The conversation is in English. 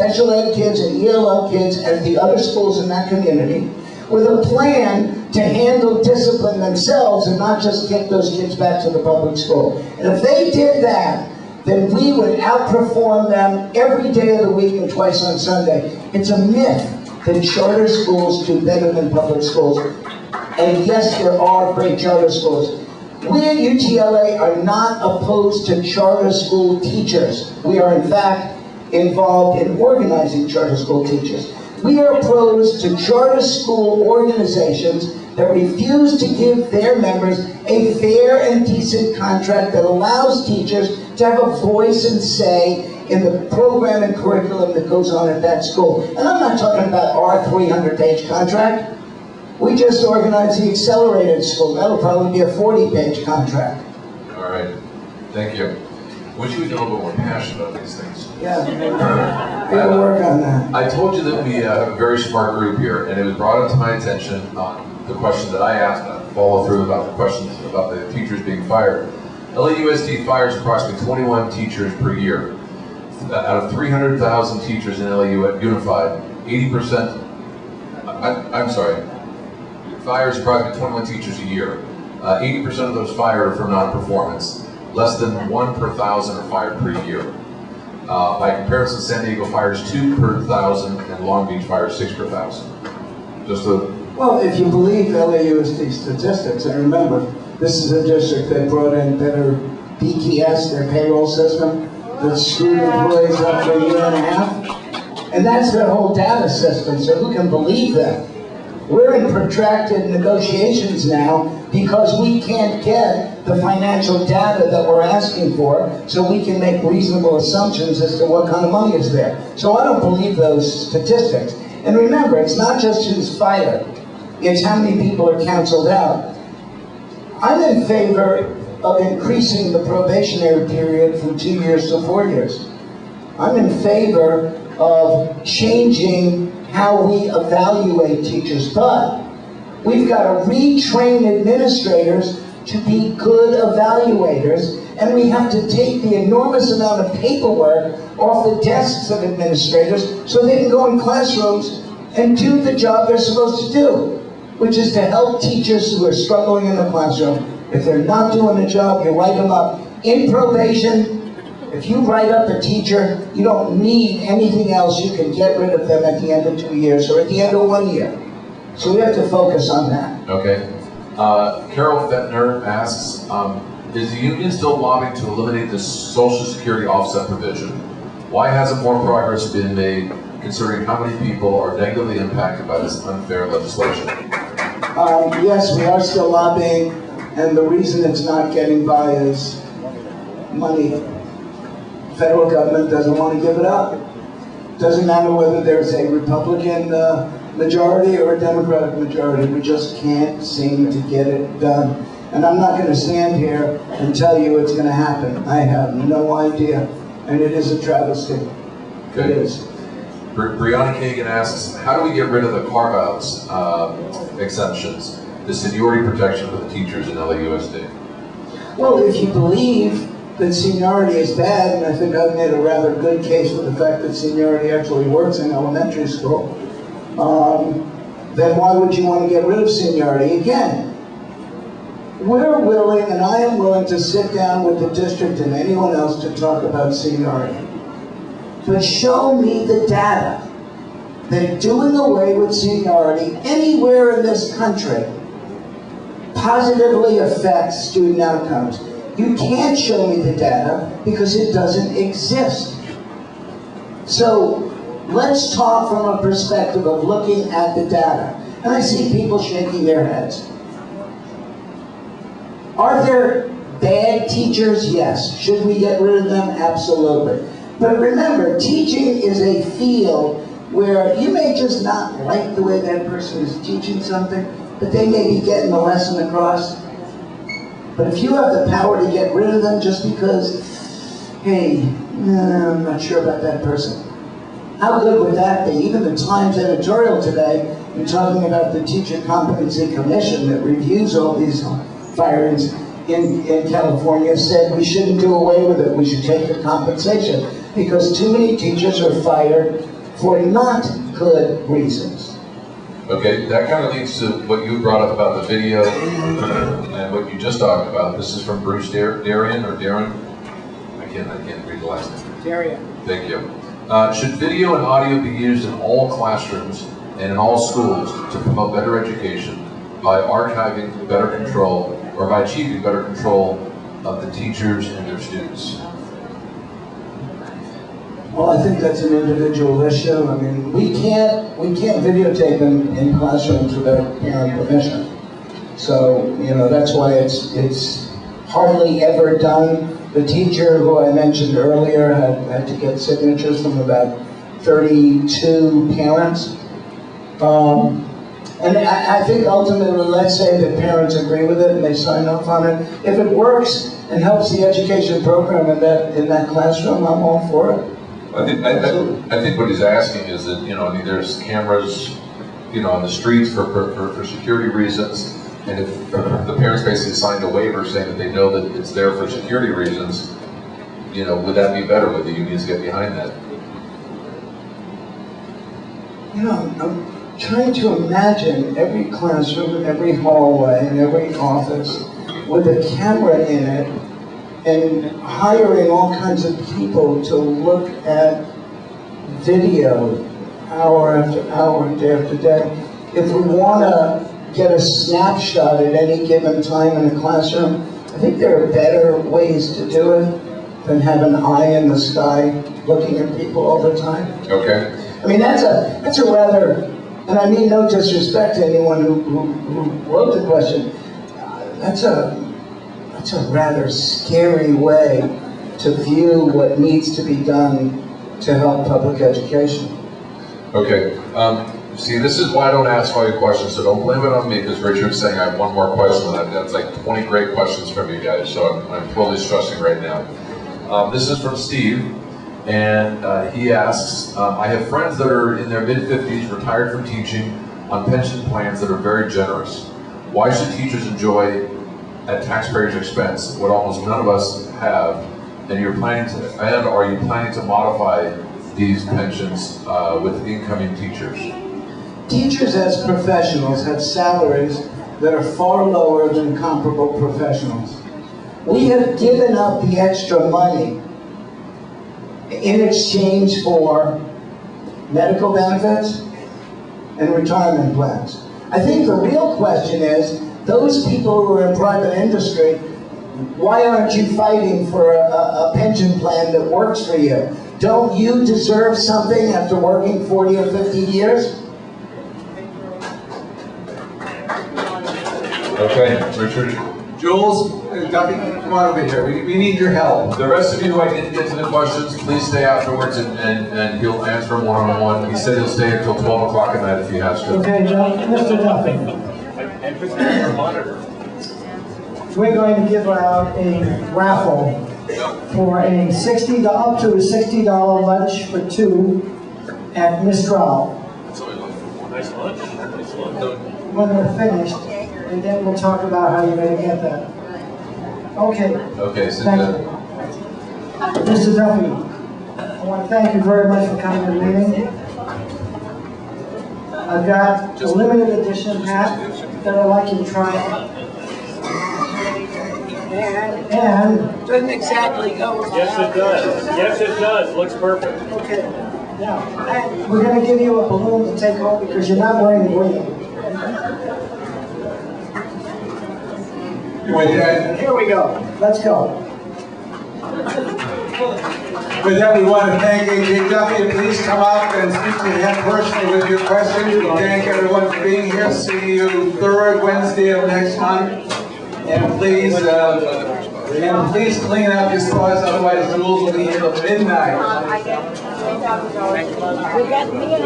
special ed kids and ELL kids at the other schools in that community with a plan to handle discipline themselves and not just get those kids back to the public school. And if they did that, then we would outperform them every day of the week and twice on Sunday. It's a myth that charter schools do better than public schools. And yes, there are great charter schools. We at U.T.L.A. are not opposed to charter school teachers. We are, in fact, involved in organizing charter school teachers. We are opposed to charter school organizations that refuse to give their members a fair and decent contract that allows teachers to have a voice and say in the program and curriculum that goes on at that school. And I'm not talking about our 300-page contract. We just organized the accelerated school. That'll probably be a 40-page contract. All right, thank you. Wish you would be a little bit more passionate about these things. Yeah, we'll work on that. I told you that we have a very smart group here, and it was brought up to my attention the question that I asked, follow through about the questions about the teachers being fired. LAUSD fires approximately 21 teachers per year. Out of 300,000 teachers in LA Unified, 80%, fires approximately 21 teachers a year. 80% of those fired for non-performance. Less than 1 per 1,000 are fired per year. By comparison, San Diego fires 2 per 1,000 and Long Beach fires 6 per 1,000. Just a... Well, if you believe LAUSD statistics, and remember, this is a district that brought in better BTS, their payroll system, that screwed employees up for a year and a half. And that's their whole data system, so who can believe that? We're in protracted negotiations now because we can't get the financial data that we're asking for so we can make reasonable assumptions as to what kind of money is there. So I don't believe those statistics. And remember, it's not just who's fired, it's how many people are canceled out. I'm in favor of increasing the probationary period from 2 years to 4 years. I'm in favor of changing how we evaluate teachers, but we've got to retrain administrators to be good evaluators, and we have to take the enormous amount of paperwork off the desks of administrators so they can go in classrooms and do the job they're supposed to do, which is to help teachers who are struggling in the classroom. If they're not doing the job, you write them up. In probation, if you write up a teacher, you don't need anything else. You can get rid of them at the end of 2 years or at the end of 1 year. So we have to focus on that. Okay. Carol Fettner asks, is the union still lobbying to eliminate the Social Security offset provision? Why hasn't more progress been made considering how many people are negatively impacted by this unfair legislation? Yes, we are still lobbying, and the reason it's not getting by is money. Federal government doesn't want to give it up. Doesn't matter whether there's a Republican majority or a Democratic majority. We just can't seem to get it done. And I'm not going to stand here and tell you it's going to happen. I have no idea. And it is a travesty. Okay. It is. Brianna Kagan asks, how do we get rid of the carve-outs exemptions, the seniority protection for the teachers in LAUSD? Well, if you believe that seniority is bad, and I think I've made a rather good case for the fact that seniority actually works in elementary school, then why would you want to get rid of seniority? Again, we're willing, and I am willing to sit down with the district and anyone else to talk about seniority. But show me the data that doing away with seniority anywhere in this country positively affects student outcomes. You can't show me the data because it doesn't exist. So let's talk from a perspective of looking at the data. And I see people shaking their heads. Are there bad teachers? Yes. Should we get rid of them? Absolutely. But remember, teaching is a field where you may just not like the way that person is teaching something, but they may be getting the lesson across. But if you have the power to get rid of them just because, hey, I'm not sure about that person, how good would that be? Even the Times editorial today, in talking about the Teacher Competency Commission that reviews all these firings in California, said we shouldn't do away with it, we should take the compensation. because too many teachers are fired for not good reasons. Okay, that kind of leads to what you brought up about the video and what you just talked about. This is from Bruce Darien or Darren. I can't read the last name. Darien. Thank you. Should video and audio be used in all classrooms and in all schools to promote better education by archiving better control or by achieving better control of the teachers and their students? Well, I think that's an individual issue. I mean, we can't videotape in classrooms without parent permission. So, you know, that's why it's hardly ever done. The teacher who I mentioned earlier had to get signatures from about 32 parents. And I think ultimately, let's say that parents agree with it and they sign off on it. If it works and helps the education program in that classroom, I'm all for it. I think what he's asking is that, you know, I mean, there's cameras, you know, on the streets for security reasons, and if the parents basically signed a waiver saying that they know that it's there for security reasons, you know, would that be better? Would the unions get behind that? You know, I'm trying to imagine every classroom, every hallway, and every office with a camera in it, and hiring all kinds of people to look at video hour after hour, day after day. If we want to get a snapshot at any given time in a classroom, I think there are better ways to do it than have an eye in the sky looking at people all the time. Okay. I mean, that's a rather, and I mean no disrespect to anyone who wrote the question, that's a rather scary way to view what needs to be done to help public education. Okay. See, this is why I don't ask all your questions, so don't blame it on me, because Richard's saying I have one more question. That's like 20 great questions from you guys, so I'm totally stressing right now. This is from Steve, and he asks, I have friends that are in their mid-50s, retired from teaching, on pension plans that are very generous. Why should teachers enjoy, at taxpayers' expense, what almost none of us have, and are you planning to modify these pensions with incoming teachers? Teachers as professionals have salaries that are far lower than comparable professionals. We have given up the extra money in exchange for medical benefits and retirement plans. I think the real question is, those people who are in private industry, why aren't you fighting for a pension plan that works for you? Don't you deserve something after working 40 or 50 years? Okay, Richard. Jules, Duffy, come on over here. We need your help. The rest of you who I didn't get to the questions, please stay afterwards and he'll answer them one-on-one. He said he'll stay until 12 o'clock at night if he has to. Okay, Mr. Duffy. We're going to give out a raffle for a up to a $60 lunch for two at Mistral. Nice lunch. When we're finished, and then we'll talk about how you're going to get that. Okay. Okay, so thank you. Mr. Duffy, I want to thank you very much for coming to the meeting. I've got a limited edition hat that I'd like you to try. And doesn't exactly go. Yes, it does. Yes, it does. Looks perfect. okay, now we're going to give you a balloon to take home because you're not wearing green. With that, Here we go. Let's go. with that, we want to thank A.J. Duffy. Please come up and speak to him personally with your questions. We thank everyone for being here. See you third Wednesday of next month. And please clean up your spots, otherwise Jules will be here till midnight. We got me and